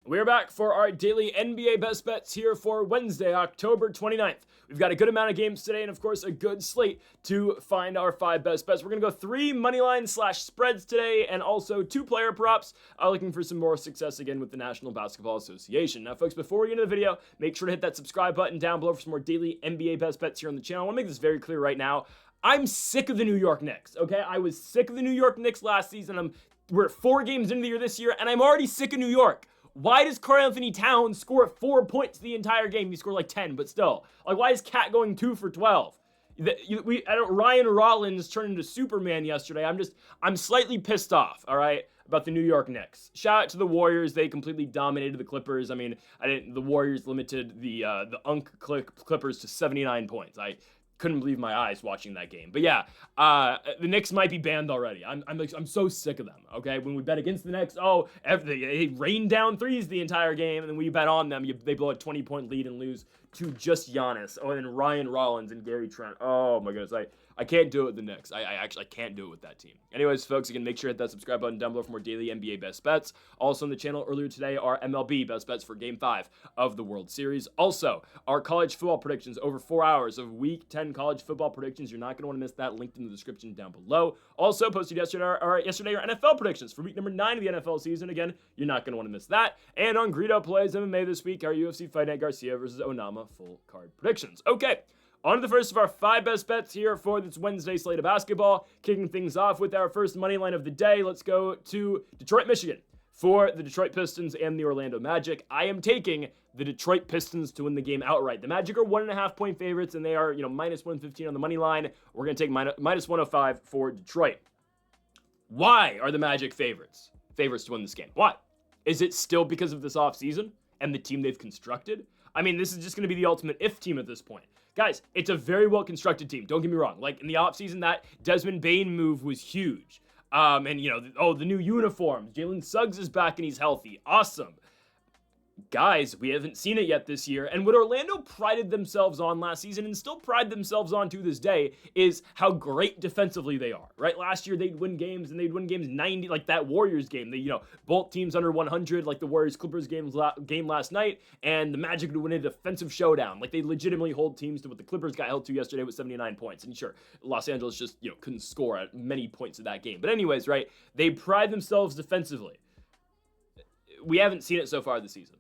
We're back for our daily NBA best bets here for Wednesday, October 29th. We've got a good amount of games today and, of course, a good slate to find our 5 best bets. We're going to go 3 moneyline/spreads today and also 2 player props, looking for some more success again with the National Basketball Association. Now, folks, before we get into the video, make sure to hit that subscribe button down below for some more daily NBA best bets here on the channel. I want to make this very clear right now. I'm sick of the New York Knicks, okay? I was sick of the New York Knicks last season. We're 4 games into the year this year, and I'm already sick of New York. Why does Karl-Anthony Towns score 4 points the entire game? He scored like 10, but still. Like, why is Cat going 2 for 12? Ryan Rollins turned into Superman yesterday. I'm slightly pissed off, all right, about the New York Knicks. Shout out to the Warriors. They completely dominated the Clippers. I mean, the Warriors limited the Clippers to 79 points. I couldn't believe my eyes watching that game. But yeah, the Knicks might be banned already. I'm so sick of them, okay? When we bet against the Knicks, they rain down threes the entire game, and then we bet on them, they blow a 20-point lead and lose to just Giannis. Oh, and then Ryan Rollins and Gary Trent. Oh my goodness, I can't do it with the Knicks. I actually can't do it with that team. Anyways, folks, again, make sure to hit that subscribe button down below for more daily NBA best bets. Also on the channel earlier today are MLB best bets for Game 5 of the World Series. Also, our college football predictions, over 4 hours of Week 10 college football predictions. You're not going to want to miss that, linked in the description down below. Also, posted yesterday our NFL predictions for week number 9 of the NFL season. Again, you're not going to want to miss that. And on Greedo Plays MMA this week, our UFC Fight Night Garcia versus Onama full card predictions. Okay. On to the first of our 5 best bets here for this Wednesday slate of basketball. Kicking things off with our first money line of the day. Let's go to Detroit, Michigan for the Detroit Pistons and the Orlando Magic. I am taking the Detroit Pistons to win the game outright. The Magic are 1.5 point favorites, and they are, minus 115 on the money line. We're going to take minus 105 for Detroit. Why are the Magic favorites to win this game? Why? Is it still because of this offseason and the team they've constructed? I mean, this is just going to be the ultimate if team at this point. Guys, it's a very well-constructed team. Don't get me wrong. Like, in the offseason, that Desmond Bane move was huge. And, the new uniforms. Jalen Suggs is back and he's healthy. Awesome. Guys, we haven't seen it yet this year, and what Orlando prided themselves on last season and still pride themselves on to this day is how great defensively they are, right? Last year they'd win games 90, like that Warriors game. Both teams under 100, like the Warriors-Clippers game last night, and the Magic would win a defensive showdown. Like, they legitimately hold teams to what the Clippers got held to yesterday with 79 points. And sure, Los Angeles just, couldn't score at many points of that game. But anyways, right, they pride themselves defensively. We haven't seen it so far this season.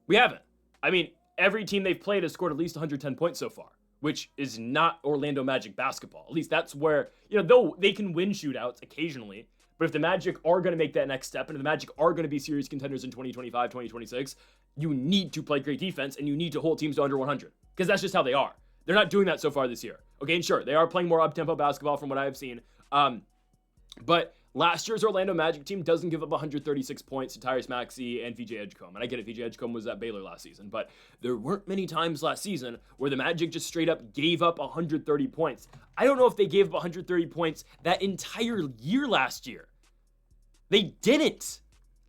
We haven't. I mean, every team they've played has scored at least 110 points so far, which is not Orlando Magic basketball. At least that's where, though they can win shootouts occasionally, but if the Magic are going to make that next step and if the Magic are going to be serious contenders in 2025, 2026, you need to play great defense and you need to hold teams to under 100 because that's just how they are. They're not doing that so far this year. Okay, and sure, they are playing more up-tempo basketball from what I've seen, but last year's Orlando Magic team doesn't give up 136 points to Tyrese Maxey and VJ Edgecombe. And I get it, VJ Edgecombe was at Baylor last season, but there weren't many times last season where the Magic just straight up gave up 130 points. I don't know if they gave up 130 points that entire year last year. They didn't.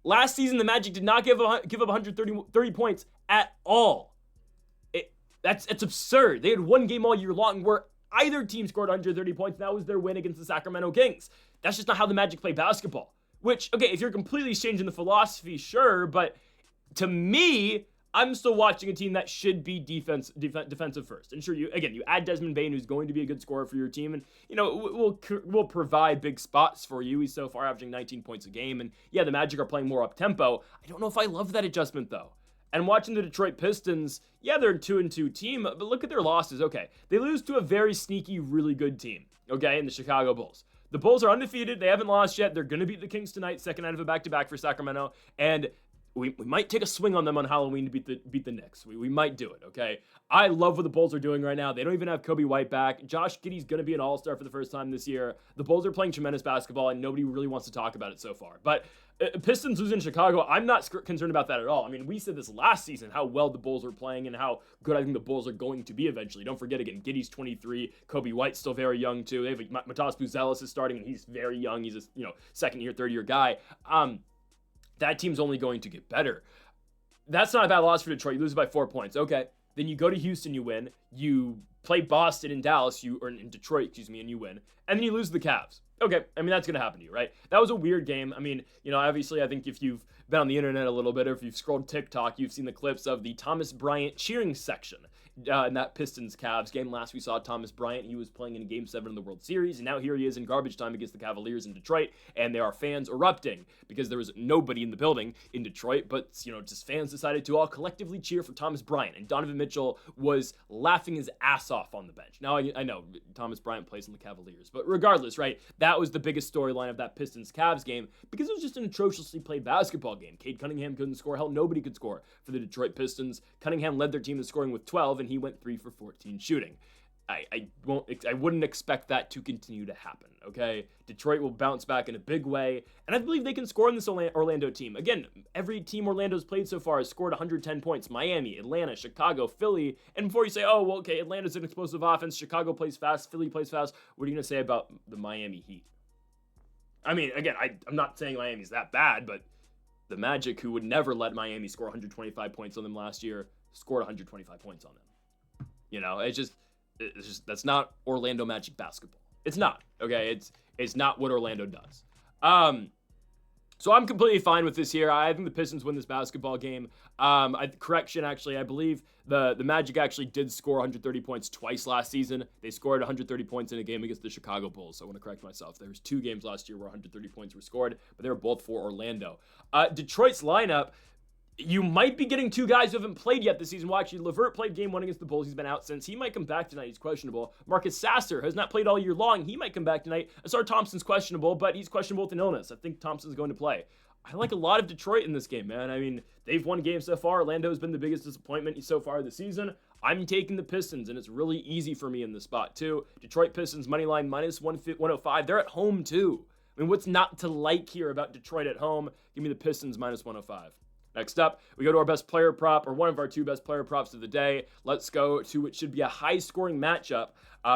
Last season, the Magic did not give up 130 points at all. It's absurd. They had one game all year long where either team scored 130 points, and that was their win against the Sacramento Kings. That's just not how the Magic play basketball. Which, okay, if you're completely changing the philosophy, sure, but to me, I'm still watching a team that should be defensive first. And sure, you add Desmond Bane, who's going to be a good scorer for your team, and, will provide big spots for you. He's so far averaging 19 points a game, and yeah, the Magic are playing more up-tempo. I don't know if I love that adjustment, though. And watching the Detroit Pistons, yeah, they're a 2-2 team, but look at their losses. Okay, they lose to a very sneaky, really good team, okay, in the Chicago Bulls. The Bulls are undefeated. They haven't lost yet. They're going to beat the Kings tonight, second night of a back-to-back for Sacramento, and we might take a swing on them on Halloween to beat the Knicks. We might do it, okay? I love what the Bulls are doing right now. They don't even have Kobe White back. Josh Giddey's going to be an all-star for the first time this year. The Bulls are playing tremendous basketball, and nobody really wants to talk about it so far. But Pistons losing in Chicago, I'm not concerned about that at all. I mean, we said this last season, how well the Bulls are playing and how good I think the Bulls are going to be eventually. Don't forget, again, Giddey's 23. Kobe White's still very young, too. They have Matas Buzelis is starting, and he's very young. He's a second-year, third-year guy. That team's only going to get better. That's not a bad loss for Detroit. You lose by 4 points. Okay. Then you go to Houston, you win. You play Boston and Dallas, or in Detroit, and you win. And then you lose to the Cavs. Okay, I mean, that's going to happen to you, right? That was a weird game. I mean, obviously, I think if you've been on the internet a little bit, or if you've scrolled TikTok, you've seen the clips of the Thomas Bryant cheering section in that Pistons-Cavs game. Last we saw Thomas Bryant, he was playing in Game 7 of the World Series, and now here he is in garbage time against the Cavaliers in Detroit, and there are fans erupting because there was nobody in the building in Detroit, but, just fans decided to all collectively cheer for Thomas Bryant, and Donovan Mitchell was laughing his ass off on the bench. Now, I know Thomas Bryant plays in the Cavaliers, but regardless, right, that was the biggest storyline of that Pistons-Cavs game because it was just an atrociously played basketball game. Cade Cunningham couldn't score. Hell, nobody could score for the Detroit Pistons. Cunningham led their team in scoring with 12, and he went 3 for 14 shooting. I wouldn't expect that to continue to happen, okay? Detroit will bounce back in a big way, and I believe they can score in this Orlando team. Again, every team Orlando's played so far has scored 110 points. Miami, Atlanta, Chicago, Philly, and before you say, oh, well, okay, Atlanta's an explosive offense, Chicago plays fast, Philly plays fast, what are you going to say about the Miami Heat? I mean, again, I'm not saying Miami's that bad, but the Magic, who would never let Miami score 125 points on them last year, scored 125 points on them. It's just that's not Orlando Magic basketball. It's not, okay? It's not what Orlando does. So I'm completely fine with this here. I think the Pistons win this basketball game. Correction, actually, I believe the Magic actually did score 130 points twice last season. They scored 130 points in a game against the Chicago Bulls. So I want to correct myself. There was 2 games last year where 130 points were scored, but they were both for Orlando. Detroit's lineup, you might be getting 2 guys who haven't played yet this season. Well, actually, LeVert played game 1 against the Bulls. He's been out since. He might come back tonight. He's questionable. Marcus Sasser has not played all year long. He might come back tonight. Asar Thompson's questionable, but he's questionable with an illness. I think Thompson's going to play. I like a lot of Detroit in this game, man. I mean, they've won games so far. Orlando's been the biggest disappointment so far this season. I'm taking the Pistons, and it's really easy for me in this spot, too. Detroit Pistons money line minus 105. They're at home, too. I mean, what's not to like here about Detroit at home? Give me the Pistons minus 105. Next up, we go to our best player prop, or one of our 2 best player props of the day. Let's go to what should be a high-scoring matchup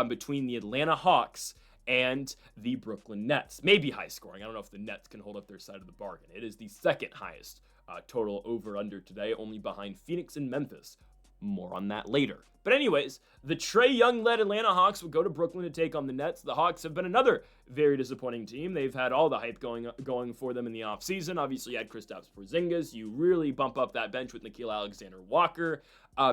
between the Atlanta Hawks and the Brooklyn Nets. Maybe high-scoring. I don't know if the Nets can hold up their side of the bargain. It is the second highest total over-under today, only behind Phoenix and Memphis. More on that later. But anyways, the Trae Young-led Atlanta Hawks will go to Brooklyn to take on the Nets. The Hawks have been another very disappointing team. They've had all the hype going for them in the offseason. Obviously, you had Kristaps Porzingis. You really bump up that bench with Nickeil Alexander-Walker.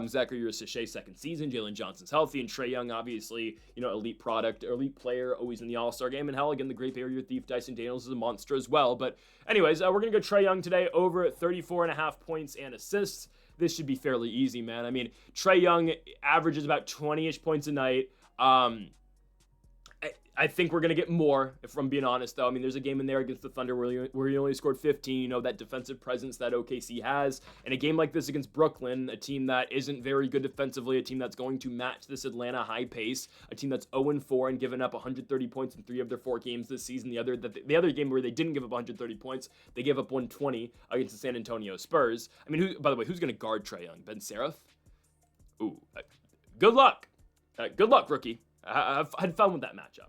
Zachary Ursache second season. Jalen Johnson's healthy. And Trae Young, obviously, elite product, elite player, always in the All-Star game. And hell, again, the great barrier thief, Dyson Daniels, is a monster as well. But anyways, we're going to go Trae Young today over 34.5 points and assists. This should be fairly easy, man. I mean, Trae Young averages about 20-ish points a night. I think we're going to get more, if I'm being honest, though. I mean, there's a game in there against the Thunder where he only scored 15, that defensive presence that OKC has. And a game like this against Brooklyn, a team that isn't very good defensively, a team that's going to match this Atlanta high pace, a team that's 0-4 and given up 130 points in 3 of their 4 games this season. The other game where they didn't give up 130 points, they gave up 120 against the San Antonio Spurs. I mean, by the way, who's going to guard Trae Young? Ben Seraph? Ooh, good luck. Good luck, rookie. I've had fun with that matchup.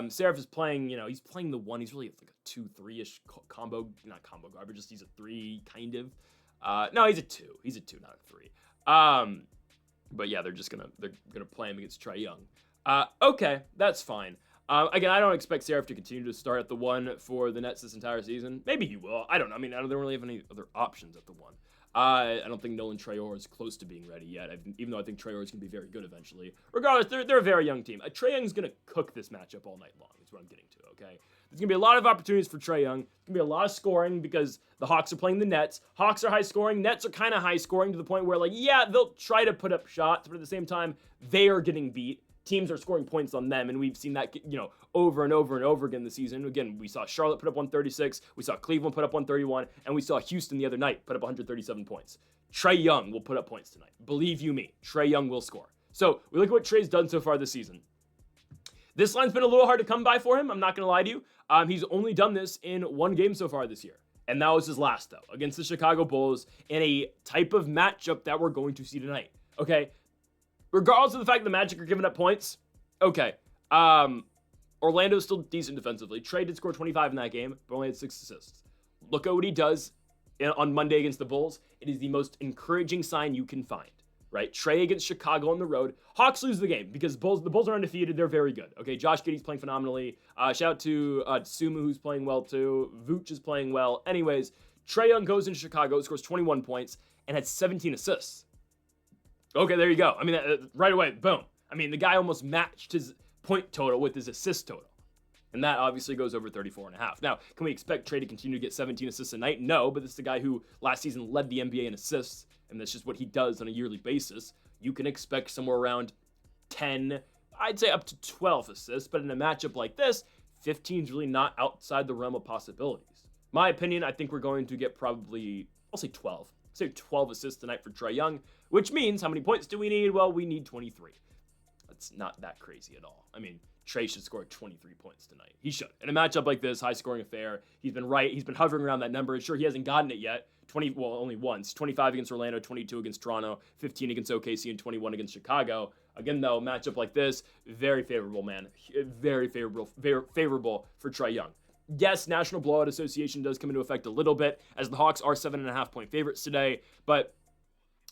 Seraph is playing, he's playing the 1. He's really like a 2-3-ish combo, not combo guard, but just he's a 3 kind of. No, he's a 2. He's a 2, not a 3. But yeah, they're gonna play him against Trae Young. Okay, that's fine. Again, I don't expect Seraph to continue to start at the 1 for the Nets this entire season. Maybe he will. I don't know. I mean, I don't really have any other options at the 1. I don't think Nolan Traore is close to being ready yet, even though I think Traore is going to be very good eventually. Regardless, they're a very young team. Trae Young's going to cook this matchup all night long, is what I'm getting to, okay? There's going to be a lot of opportunities for Trae Young. There's going to be a lot of scoring because the Hawks are playing the Nets. Hawks are high scoring. Nets are kind of high scoring to the point where, they'll try to put up shots, but at the same time, they are getting beat. Teams are scoring points on them, and we've seen that, over and over and over again this season. Again, we saw Charlotte put up 136, we saw Cleveland put up 131, and we saw Houston the other night put up 137 points. Trae Young will put up points tonight. Believe you me, Trae Young will score. So, we look at what Trae's done so far this season. This line's been a little hard to come by for him, I'm not going to lie to you. He's only done this in 1 game so far this year. And that was his last, though, against the Chicago Bulls in a type of matchup that we're going to see tonight. Okay? Regardless of the fact the Magic are giving up points, okay. Orlando's still decent defensively. Trae did score 25 in that game, but only had 6 assists. Look at what he does on Monday against the Bulls. It is the most encouraging sign you can find. right? Trae against Chicago on the road. Hawks lose the game because the Bulls are undefeated. They're very good. Okay, Josh Giddey's playing phenomenally. Shout out to Sumu, who's playing well too. Vooch is playing well. Anyways, Trae Young goes into Chicago, scores 21 points, and had 17 assists. Okay, there you go. I mean, right away, boom. I mean, the guy almost matched his point total with his assist total. And that obviously goes over 34.5. Now, can we expect Trae to continue to get 17 assists a night? No, but this is the guy who last season led the NBA in assists, and that's just what he does on a yearly basis. You can expect somewhere around 10, I'd say up to 12 assists, but in a matchup like this, 15 is really not outside the realm of possibilities. My opinion, I think we're going to get probably, I'll say 12. Say 12 assists tonight for Trae Young, which means how many points do we need? Well, we need 23. That's not that crazy at all. I mean, Trae should score 23 points tonight. He should. In a matchup like this, high-scoring affair, he's been right. He's been hovering around that number. Sure, he hasn't gotten it yet. Only once. 25 against Orlando, 22 against Toronto, 15 against OKC, and 21 against Chicago. Again, though, matchup like this, very favorable, man. Very favorable for Trae Young. Yes, National Blowout Association does come into effect a little bit, as the Hawks are 7.5-point favorites today, but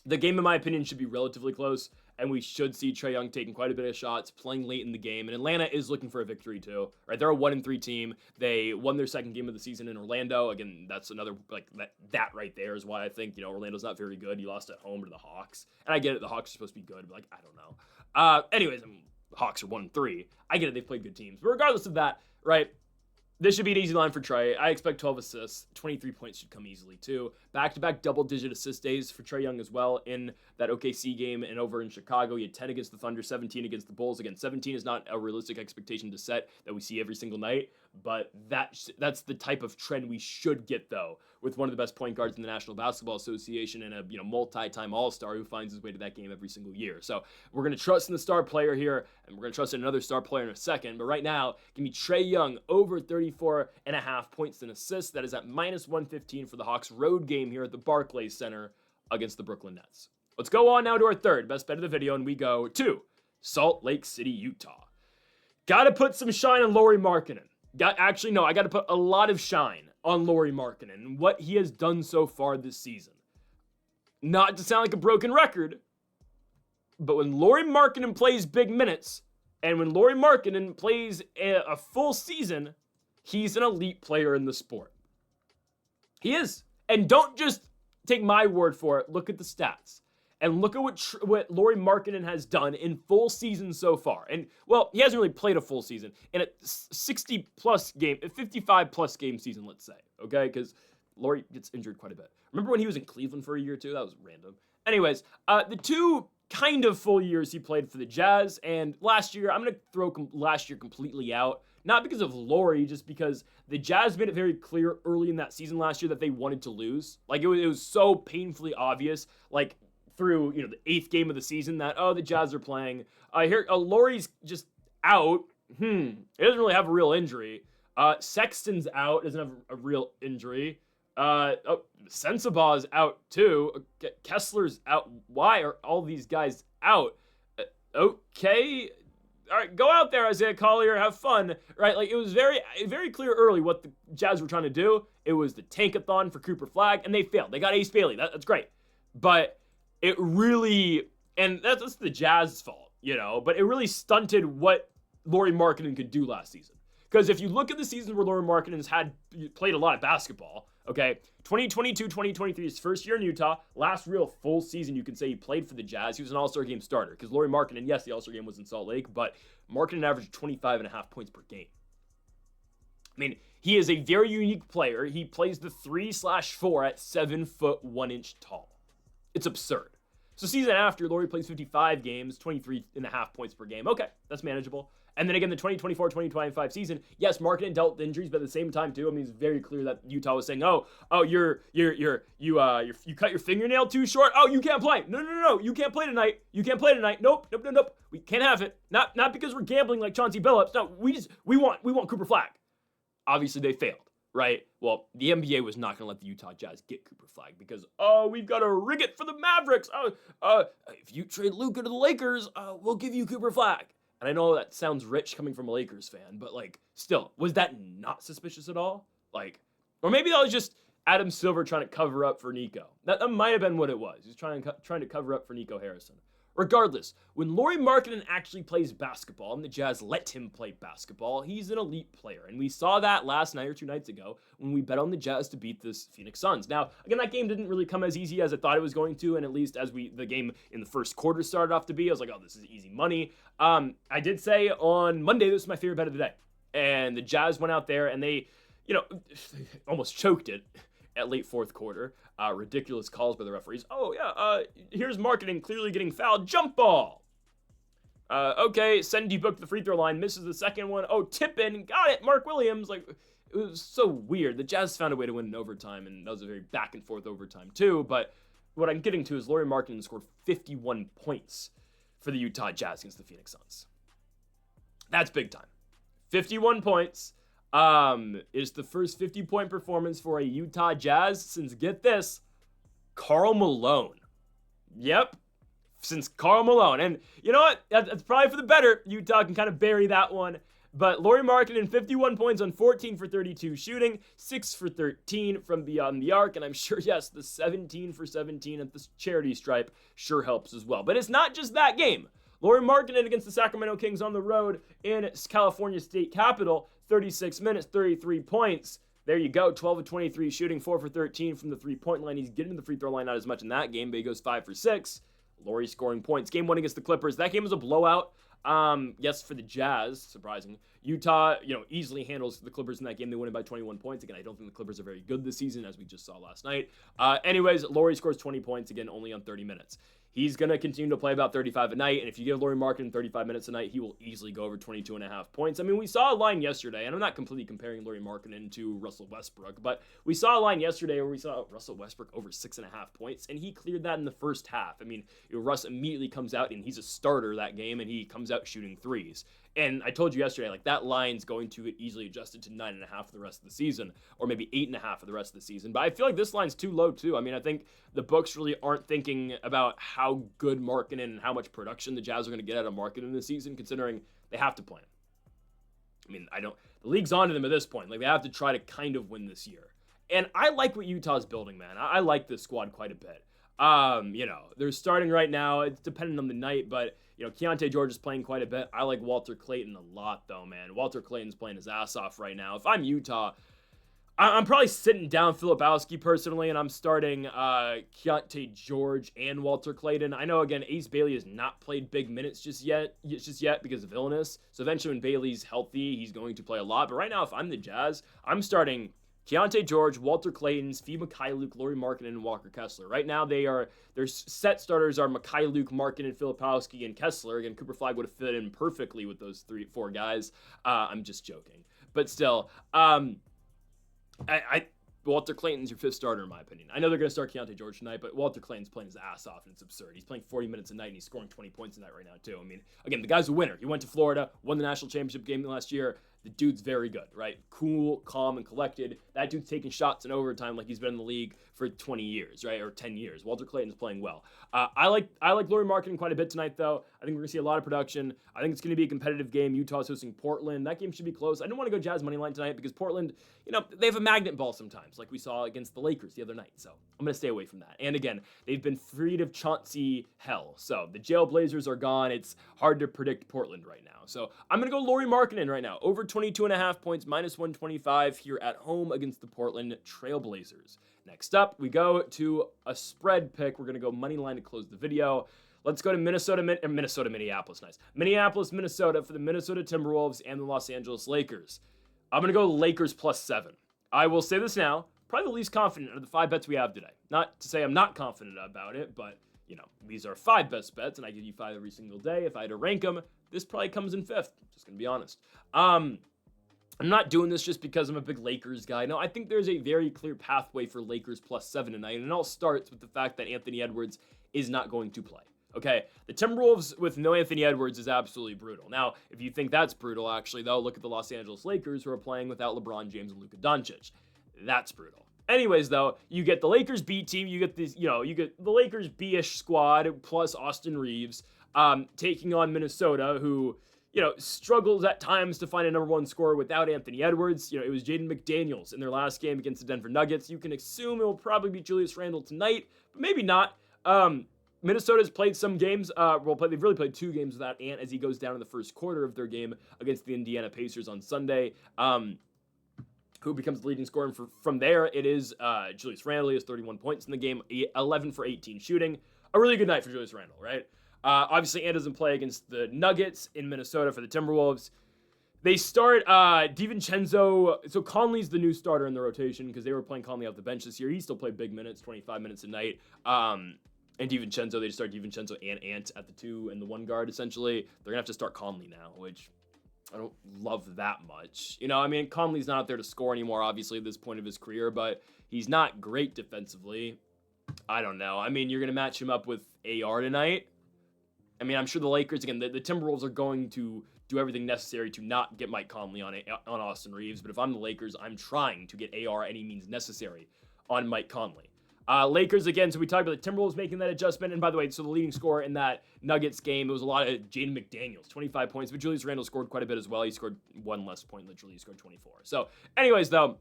the game, in my opinion, should be relatively close, and we should see Trae Young taking quite a bit of shots, playing late in the game, and Atlanta is looking for a victory too, right? They're a 1-3 team. They won their second game of the season in Orlando. Again, that's another, like, that right there is why I think, Orlando's not very good. You lost at home to the Hawks, and I get it, the Hawks are supposed to be good, but, like, I don't know. Anyways, the Hawks are 1-3. I get it, they've played good teams, but regardless of that, right, this should be an easy line for Trae. I expect 12 assists. 23 points should come easily, too. Back-to-back double-digit assist days for Trae Young as well in that OKC game and over in Chicago. He had 10 against the Thunder, 17 against the Bulls. Again, 17 is not a realistic expectation to set that we see every single night, but that's the type of trend we should get, though, with one of the best point guards in the National Basketball Association and a multi-time All-Star who finds his way to that game every single year. So we're going to trust in the star player here, and we're going to trust in another star player in a second. But right now, give me Trae Young over 34.5 points and assists. That is at -115 for the Hawks road game here at the Barclays Center against the Brooklyn Nets. Let's go on now to our third best bet of the video, and we go to Salt Lake City, Utah. Got to put some shine on Lauri Markkanen. I got to put a lot of shine on Lauri Markkanen and what he has done so far this season. Not to sound like a broken record, but when Lauri Markkanen plays big minutes, and when Lauri Markkanen plays a full season, he's an elite player in the sport. He is. And don't just take my word for it. Look at the stats. And look at what Lauri Markkanen has done in full season so far. And, well, he hasn't really played a full season. In a 60-plus game, a 55-plus game season, let's say. Okay? Because Lauri gets injured quite a bit. Remember when he was in Cleveland for a year, too? That was random. Anyways, the two kind of full years he played for the Jazz, and last year, I'm going to throw last year completely out. Not because of Lauri, just because the Jazz made it very clear early in that season last year that they wanted to lose. Like, it was so painfully obvious, like, through, the 8th game of the season that, the Jazz are playing. Here, Lauri's just out. He doesn't really have a real injury. Sexton's out, doesn't have a real injury. Sensabaugh's out, too. Kessler's out. Why are all these guys out? Okay. All right, go out there, Isaiah Collier, have fun, right? Like, it was very, very clear early what the Jazz were trying to do. It was the tankathon for Cooper Flagg, and they failed. They got Ace Bailey. That's great. But it really, and that's the Jazz's fault, but it really stunted what Lauri Markkanen could do last season. Because if you look at the seasons where Lauri Markkanen's played a lot of basketball, okay, 2022-2023, his first year in Utah, last real full season you could say he played for the Jazz. He was an All-Star game starter. Because Lauri Markkanen, yes, the All-Star game was in Salt Lake, but Markkanen averaged 25.5 points per game. I mean, he is a very unique player. He plays the 3/4 at 7 foot 1 inch tall. It's absurd. So season after, Lauri plays 55 games, 23.5 points per game. Okay, that's manageable. And then again, the 2024-2025 season, yes, Markkanen dealt with injuries, but at the same time too, I mean, it's very clear that Utah was saying, you cut your fingernail too short. Oh, you can't play. No, you can't play tonight. You can't play tonight. Nope. We can't have it. Not because we're gambling like Chauncey Billups. No, we want Cooper Flagg. Obviously, they failed. Right? Well, the NBA was not going to let the Utah Jazz get Cooper Flagg because, we've got to rig it for the Mavericks. If you trade Luka to the Lakers, we'll give you Cooper Flagg. And I know that sounds rich coming from a Lakers fan, but, like, still, was that not suspicious at all? Like, or maybe that was just Adam Silver trying to cover up for Nico. That might have been what it was. He's trying to cover up for Nico Harrison. Regardless, when Lauri Markkanen actually plays basketball and the Jazz let him play basketball, he's an elite player. And we saw that last night or 2 nights ago when we bet on the Jazz to beat this Phoenix Suns. Now, again, that game didn't really come as easy as I thought it was going to, and at least as the game in the first quarter started off to be, I was like, oh, this is easy money. I did say on Monday this was my favorite bet of the day. And the Jazz went out there and they almost choked it at late fourth quarter. Ridiculous calls by the referees. Oh, yeah, here's Markkanen clearly getting fouled. Jump ball. Okay, Sendy booked the free throw line, misses the second one. Oh, tip in, got it, Mark Williams. Like, it was so weird. The Jazz found a way to win in overtime, and that was a very back and forth overtime too. But what I'm getting to is Lauri Markkanen scored 51 points for the Utah Jazz against the Phoenix Suns. That's big time. 51 points. Is the first 50-point performance for a Utah Jazz since, get this, Karl Malone. Yep, since Karl Malone. And you know what? That's probably for the better. Utah can kind of bury that one. But Lauri Markkanen, 51 points on 14 for 32 shooting, 6 for 13 from beyond the arc. And I'm sure, yes, the 17 for 17 at the charity stripe sure helps as well. But it's not just that game. Lauri Markkanen against the Sacramento Kings on the road in California State Capitol, 36 minutes, 33 points. There you go, 12 of 23 shooting, 4 for 13 from the three-point line. He's getting to the free throw line not as much in that game, but he goes 5 for 6. Lauri scoring points. Game 1 against the Clippers. That game was a blowout. Yes, for the Jazz, surprising. Utah, easily handles the Clippers in that game. They win it by 21 points. Again, I don't think the Clippers are very good this season, as we just saw last night. Anyways, Lauri scores 20 points, again, only on 30 minutes. He's going to continue to play about 35 a night, and if you give Lauri Markkanen 35 minutes a night, he will easily go over 22.5 points. I mean, we saw a line yesterday, and I'm not completely comparing Lauri Markkanen to Russell Westbrook, but we saw a line yesterday where we saw Russell Westbrook over 6.5 points, and he cleared that in the first half. I mean, Russ immediately comes out, and he's a starter that game, and he comes out shooting threes. And I told you yesterday, like, that line's going to get easily adjusted to 9.5 for the rest of the season, or maybe 8.5 for the rest of the season. But I feel like this line's too low, too. I mean, I think the books really aren't thinking about how good Markkanen and how much production the Jazz are going to get out of Markkanen this season, considering they have to play him. I mean, the league's on to them at this point. Like, they have to try to kind of win this year. And I like what Utah's building, man. I like this squad quite a bit. They're starting right now. It's dependent on the night, but Keontae George is playing quite a bit. I like Walter Clayton a lot, though, man. Walter Clayton's playing his ass off right now. If I'm Utah, I'm probably sitting down Filipowski personally, and I'm starting Keontae George and Walter Clayton. I know, again, Ace Bailey has not played big minutes just yet because of illness. So eventually when Bailey's healthy, he's going to play a lot. But right now, if I'm the Jazz, I'm starting Keontae George, Walter Clayton, Svi Mikhailiuk, Lauri Markkanen, and Walker Kessler. Right now, their set starters are Mikhailiuk, Markkanen, Filipowski, and Kessler. Again, Cooper Flagg would have fit in perfectly with those 3-4 guys. I'm just joking. But still, Walter Clayton's your 5th starter, in my opinion. I know they're going to start Keontae George tonight, but Walter Clayton's playing his ass off, and it's absurd. He's playing 40 minutes a night, and he's scoring 20 points a night right now, too. I mean, again, the guy's a winner. He went to Florida, won the national championship game last year. The dude's very good, right? Cool, calm, and collected. That dude's taking shots in overtime like he's been in the league for 20 years, right? Or 10 years. Walter Clayton's playing well. I like Lauri Markkanen quite a bit tonight, though. I think we're going to see a lot of production. I think it's going to be a competitive game. Utah's hosting Portland. That game should be close. I didn't want to go Jazz money line tonight because Portland, they have a magnet ball sometimes, like we saw against the Lakers the other night. So I'm going to stay away from that. And again, they've been freed of Chauncey hell. So the Jailblazers are gone. It's hard to predict Portland right now. So I'm going to go Lauri Markkanen right now. Over 22.5 points, minus 125 here at home against the Portland Trailblazers. Next up, we go to a spread pick. We're going to go money line to close the video. Let's go to Minneapolis, nice. Minneapolis, Minnesota for the Minnesota Timberwolves and the Los Angeles Lakers. I'm going to go Lakers plus 7. I will say this now, probably the least confident of the 5 bets we have today. Not to say I'm not confident about it, but, these are 5 best bets, and I give you 5 every single day. If I had to rank them, this probably comes in 5th. Just going to be honest. I'm not doing this just because I'm a big Lakers guy. No, I think there's a very clear pathway for Lakers plus 7 tonight, and it all starts with the fact that Anthony Edwards is not going to play. Okay, the Timberwolves with no Anthony Edwards is absolutely brutal. Now, if you think that's brutal, actually, though, look at the Los Angeles Lakers who are playing without LeBron James and Luka Doncic. That's brutal. Anyways, though, you get the Lakers B team, you get this, you get the Lakers B-ish squad plus Austin Reeves taking on Minnesota, who, struggles at times to find a number one scorer without Anthony Edwards. It was Jaden McDaniels in their last game against the Denver Nuggets. You can assume it will probably be Julius Randle tonight, but maybe not. Minnesota's played some games. They've really played 2 games without Ant as he goes down in the first quarter of their game against the Indiana Pacers on Sunday. Who becomes the leading scorer from there? It is Julius Randle. He has 31 points in the game, 11 for 18 shooting. A really good night for Julius Randle, right? Obviously, Ant doesn't play against the Nuggets in Minnesota for the Timberwolves. They start DiVincenzo. So Conley's the new starter in the rotation because they were playing Conley off the bench this year. He still played big minutes, 25 minutes a night. And DiVincenzo, they just start DiVincenzo and Ant at the 2 and the 1 guard, essentially. They're going to have to start Conley now, which I don't love that much. Conley's not out there to score anymore, obviously, at this point of his career, but he's not great defensively. I don't know. You're going to match him up with AR tonight. I'm sure the Lakers, again, the Timberwolves are going to do everything necessary to not get Mike Conley on Austin Reeves, but if I'm the Lakers, I'm trying to get AR any means necessary on Mike Conley. Lakers, again, so we talked about the Timberwolves making that adjustment, and by the way, so the leading scorer in that Nuggets game, it was a lot of Jaden McDaniels, 25 points, but Julius Randle scored quite a bit as well. He scored 1 less point, literally, he scored 24. So, anyways, though,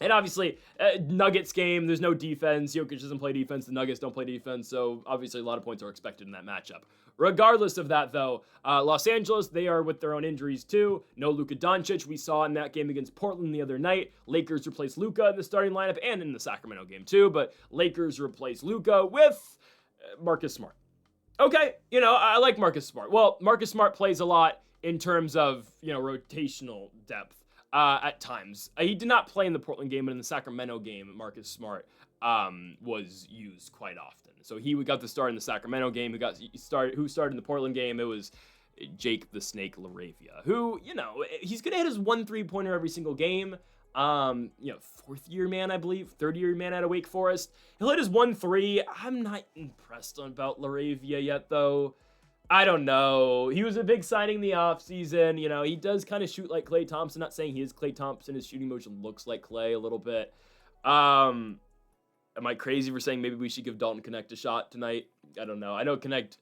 and obviously, Nuggets game, there's no defense. Jokic doesn't play defense. The Nuggets don't play defense. So, obviously, a lot of points are expected in that matchup. Regardless of that, though, Los Angeles, they are with their own injuries, too. No Luka Doncic. We saw in that game against Portland the other night. Lakers replaced Luka in the starting lineup and in the Sacramento game, too. But Lakers replaced Luka with Marcus Smart. Okay, I like Marcus Smart. Well, Marcus Smart plays a lot in terms of, rotational depth. At times. He did not play in the Portland game, but in the Sacramento game, Marcus Smart was used quite often. So he got the start in the Sacramento game. Who started in the Portland game? It was Jake the Snake LaRavia, who, he's going to hit his 1 3-pointer every single game. 4th year man, I believe, 3rd year man out of Wake Forest. He'll hit his 1 3. I'm not impressed about LaRavia yet, though. I don't know. He was a big signing in the offseason. He does kind of shoot like Klay Thompson. Not saying he is Klay Thompson. His shooting motion looks like Klay a little bit. Am I crazy for saying maybe we should give Dalton Connect a shot tonight? I don't know. I know Connect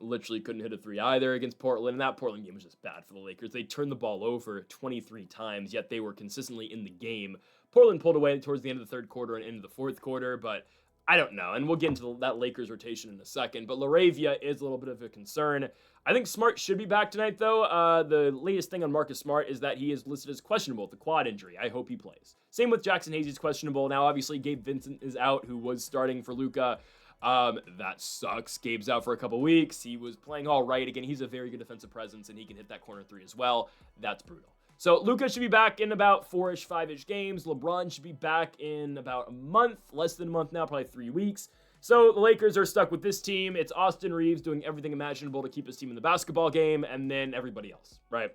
literally couldn't hit a 3 either against Portland, and that Portland game was just bad for the Lakers. They turned the ball over 23 times, yet they were consistently in the game. Portland pulled away towards the end of the 3rd quarter and into the 4th quarter, but I don't know, and we'll get into that Lakers rotation in a second, but LaRavia is a little bit of a concern. I think Smart should be back tonight, though. The latest thing on Marcus Smart is that he is listed as questionable with the quad injury. I hope he plays. Same with Jackson Hayes, he's questionable. Now, obviously, Gabe Vincent is out, who was starting for Luka. That sucks. Gabe's out for a couple weeks. He was playing all right. Again, he's a very good defensive presence, and he can hit that corner 3 as well. That's brutal. So Luka should be back in about 4-ish, 5-ish games. LeBron should be back in about a month, less than a month now, probably 3 weeks. So the Lakers are stuck with this team. It's Austin Reeves doing everything imaginable to keep his team in the basketball game, and then everybody else, right?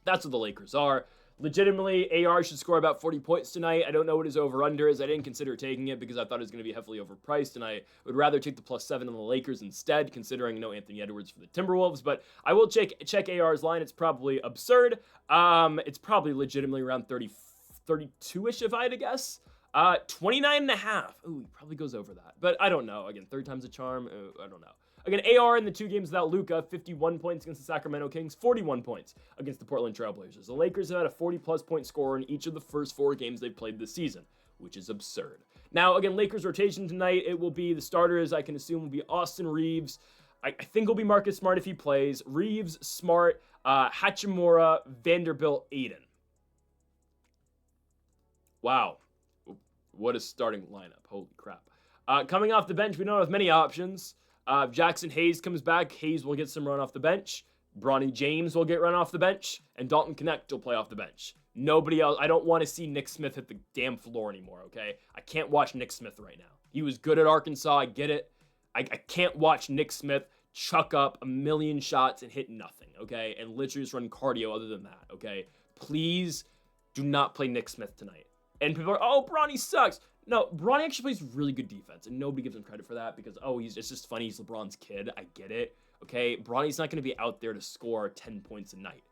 That's what the Lakers are. Legitimately, AR should score about 40 points tonight. I don't know what his over-under is. I didn't consider taking it because I thought it was going to be heavily overpriced, and I would rather take the +7 on the Lakers instead, considering no Anthony Edwards for the Timberwolves. But I will check AR's line. It's probably absurd. It's probably legitimately around 32-ish if I had to guess. 29.5. Ooh, he probably goes over that. But I don't know. Again, 3rd time's a charm. I don't know. Again, AR in the 2 games without Luka, 51 points against the Sacramento Kings, 41 points against the Portland Trailblazers. The Lakers have had a 40-plus point scorer in each of the first 4 games they've played this season, which is absurd. Now, again, Lakers rotation tonight, it will be the starters, I can assume, will be Austin Reeves. I think it'll be Marcus Smart if he plays. Reeves, Smart, Hachimura, Vanderbilt, Aiden. Wow. What a starting lineup. Holy crap. Coming off the bench, we don't have many options. If Jackson Hayes comes back, Hayes will get some run off the bench. Bronny James will get run off the bench. And Dalton Connect will play off the bench. Nobody else. I don't want to see Nick Smith hit the damn floor anymore, okay? I can't watch Nick Smith right now. He was good at Arkansas. I get it. I can't watch Nick Smith chuck up a million shots and hit nothing, okay? And literally just run cardio other than that, okay? Please do not play Nick Smith tonight. And people are, oh, Bronny sucks. No, Bronny actually plays really good defense, and nobody gives him credit for that because, it's just funny, he's LeBron's kid. I get it, okay? Bronny's not going to be out there to score 10 points a night,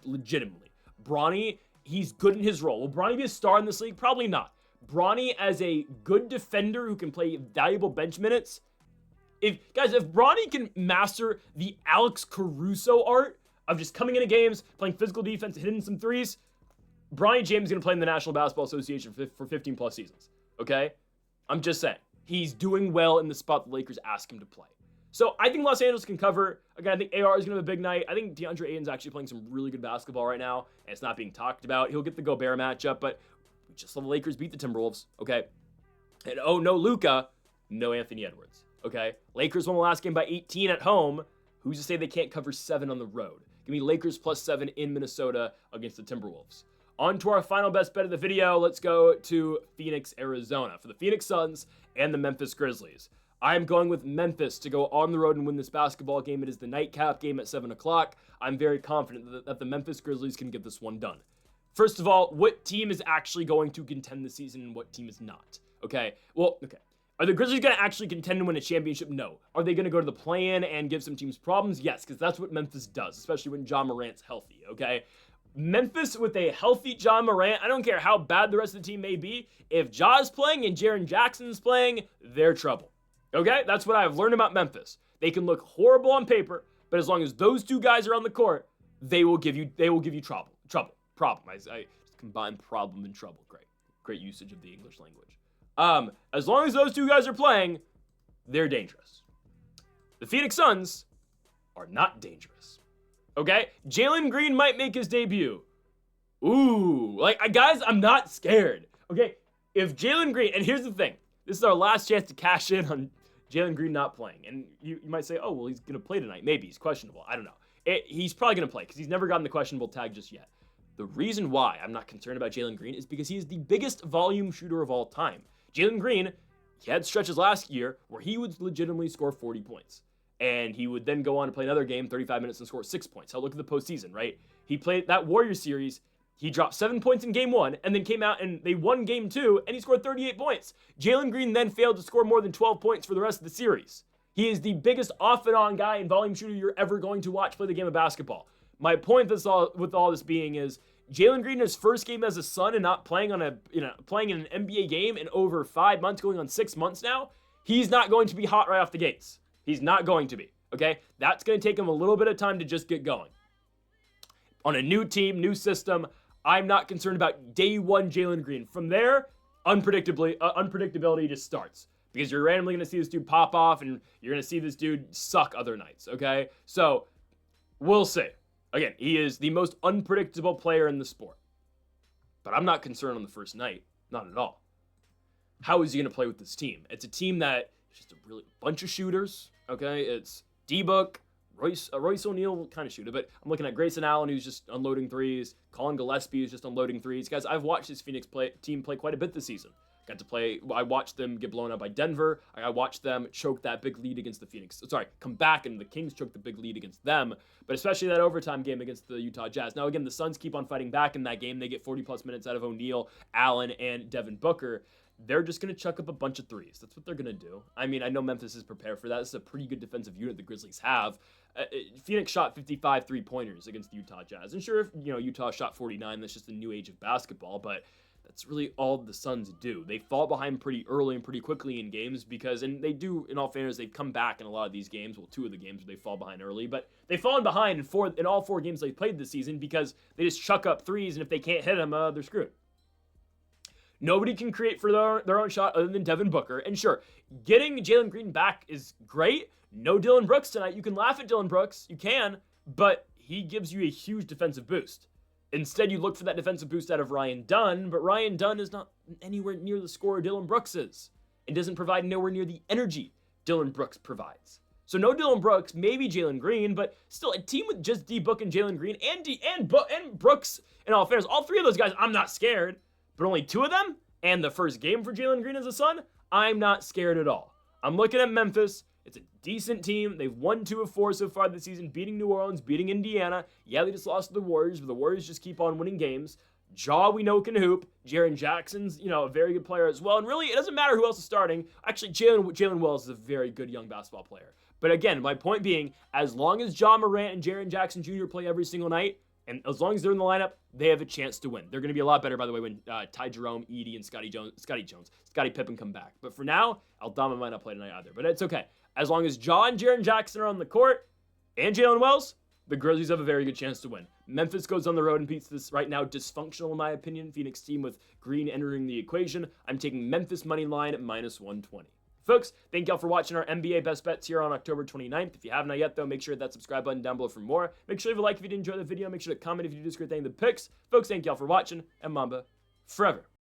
legitimately. Bronny, he's good in his role. Will Bronny be a star in this league? Probably not. Bronny, as a good defender who can play valuable bench minutes, if Bronny can master the Alex Caruso art of just coming into games, playing physical defense, hitting some threes, Bronny James is going to play in the National Basketball Association for 15 plus seasons. Okay? I'm just saying. He's doing well in the spot the Lakers ask him to play. So I think Los Angeles can cover. Again, I think AR is going to have a big night. I think DeAndre Ayton's actually playing some really good basketball right now, and it's not being talked about. He'll get the Gobert matchup, but we just saw the Lakers beat the Timberwolves, okay? And oh, no Luka, no Anthony Edwards, okay? Lakers won the last game by 18 at home. Who's to say they can't cover 7 on the road? Give me Lakers plus 7 in Minnesota against the Timberwolves. On to our final best bet of the video. Let's go to Phoenix, Arizona for the Phoenix Suns and the Memphis Grizzlies. I'm going with Memphis to go on the road and win this basketball game. It is the nightcap game at 7 o'clock. I'm very confident that the Memphis Grizzlies can get this one done. First of all, what team is actually going to contend this season and what team is not? Okay, well, okay. Are the Grizzlies going to actually contend and win a championship? No. Are they going to go to the play-in and give some teams problems? Yes, because that's what Memphis does, especially when Ja Morant's healthy, okay? Memphis with a healthy Ja Morant, I don't care how bad the rest of the team may be, if Ja's playing and Jaren Jackson's playing, they're trouble. Okay? That's what I've learned about Memphis. They can look horrible on paper, but as long as those two guys are on the court, they will give you trouble. Problem. I just combine problem and trouble. Great usage of the English language. As long as those two guys are playing, they're dangerous. The Phoenix Suns are not dangerous. Okay? Jalen Green might make his debut. Ooh, guys, I'm not scared. Okay? If Jalen Green, and here's the thing, this is our last chance to cash in on Jalen Green not playing. And you might say, oh, well, he's going to play tonight. Maybe. He's questionable. I don't know. He's probably going to play because he's never gotten the questionable tag just yet. The reason why I'm not concerned about Jalen Green is because he is the biggest volume shooter of all time. Jalen Green, he had stretches last year where he would legitimately score 40 points. And he would then go on to play another game, 35 minutes, and score 6 points. Hell, look at the postseason, right? He played that Warriors series. He dropped 7 points in game 1 and then came out and they won game 2 and he scored 38 points. Jalen Green then failed to score more than 12 points for the rest of the series. He is the biggest off and on guy and volume shooter you're ever going to watch play the game of basketball. My point with all this being is Jalen Green in his first game as a Sun and not playing playing in an NBA game in over 5 months, going on 6 months now, he's not going to be hot right off the gates. He's not going to be, okay? That's going to take him a little bit of time to just get going. On a new team, new system, I'm not concerned about day one Jalen Green. From there, unpredictability just starts. Because you're randomly going to see this dude pop off and you're going to see this dude suck other nights, okay? So, we'll see. Again, he is the most unpredictable player in the sport. But I'm not concerned on the first night. Not at all. How is he going to play with this team? It's a team that is just a really bunch of shooters, okay? It's D-Book, Royce O'Neal kind of shooter, but I'm looking at Grayson Allen, who's just unloading threes. Colin Gillespie, who's just unloading threes. Guys, I've watched this Phoenix team play quite a bit this season. I watched them get blown out by Denver. I watched them choke that big lead against the come back, and the Kings choked the big lead against them. But especially that overtime game against the Utah Jazz. Now, again, the Suns keep on fighting back in that game. They get 40-plus minutes out of O'Neal, Allen, and Devin Booker. They're just going to chuck up a bunch of threes. That's what they're going to do. I mean, I know Memphis is prepared for that. This is a pretty good defensive unit the Grizzlies have. Phoenix shot 55 three-pointers against the Utah Jazz. And sure, if Utah shot 49, that's just the new age of basketball, but that's really all the Suns do. They fall behind pretty early and pretty quickly in games and they do, in all fairness, they come back in a lot of these games. Well, 2 of the games where they fall behind early, but they've fallen behind in all 4 games they've played this season because they just chuck up threes, and if they can't hit them, they're screwed. Nobody can create for their own shot other than Devin Booker. And sure, getting Jalen Green back is great. No Dillon Brooks tonight. You can laugh at Dillon Brooks. You can, but he gives you a huge defensive boost. Instead, you look for that defensive boost out of Ryan Dunn, but Ryan Dunn is not anywhere near the scorer Dillon Brooks is and doesn't provide nowhere near the energy Dillon Brooks provides. So no Dillon Brooks, maybe Jalen Green, but still a team with just D-Book and Jalen Green and Brooks, in all fairness, all 3 of those guys, I'm not scared. But only 2 of them, and the first game for Jalen Green as a Sun, I'm not scared at all. I'm looking at Memphis. It's a decent team. They've won 2 of 4 so far this season, beating New Orleans, beating Indiana. Yeah, they just lost to the Warriors, but the Warriors just keep on winning games. Ja, we know, can hoop. Jaren Jackson's, a very good player as well. And really, it doesn't matter who else is starting. Actually, Jalen Wells is a very good young basketball player. But again, my point being, as long as Ja Morant and Jaren Jackson Jr. play every single night, and as long as they're in the lineup, they have a chance to win. They're going to be a lot better, by the way, when Ty Jerome, Edey, and Scottie Pippen come back. But for now, Aldama might not play tonight either. But it's okay. As long as Ja and Jaren Jackson are on the court, and Jalen Wells, the Grizzlies have a very good chance to win. Memphis goes on the road and beats this right now dysfunctional, in my opinion, Phoenix team with Green entering the equation. I'm taking Memphis money line at -120. Folks, thank y'all for watching our NBA best bets here on October 29th. If you haven't yet, though, make sure to hit that subscribe button down below for more. Make sure to leave a like if you did enjoy the video. Make sure to comment if you disagree with any of the picks. Folks, thank y'all for watching, and Mamba forever.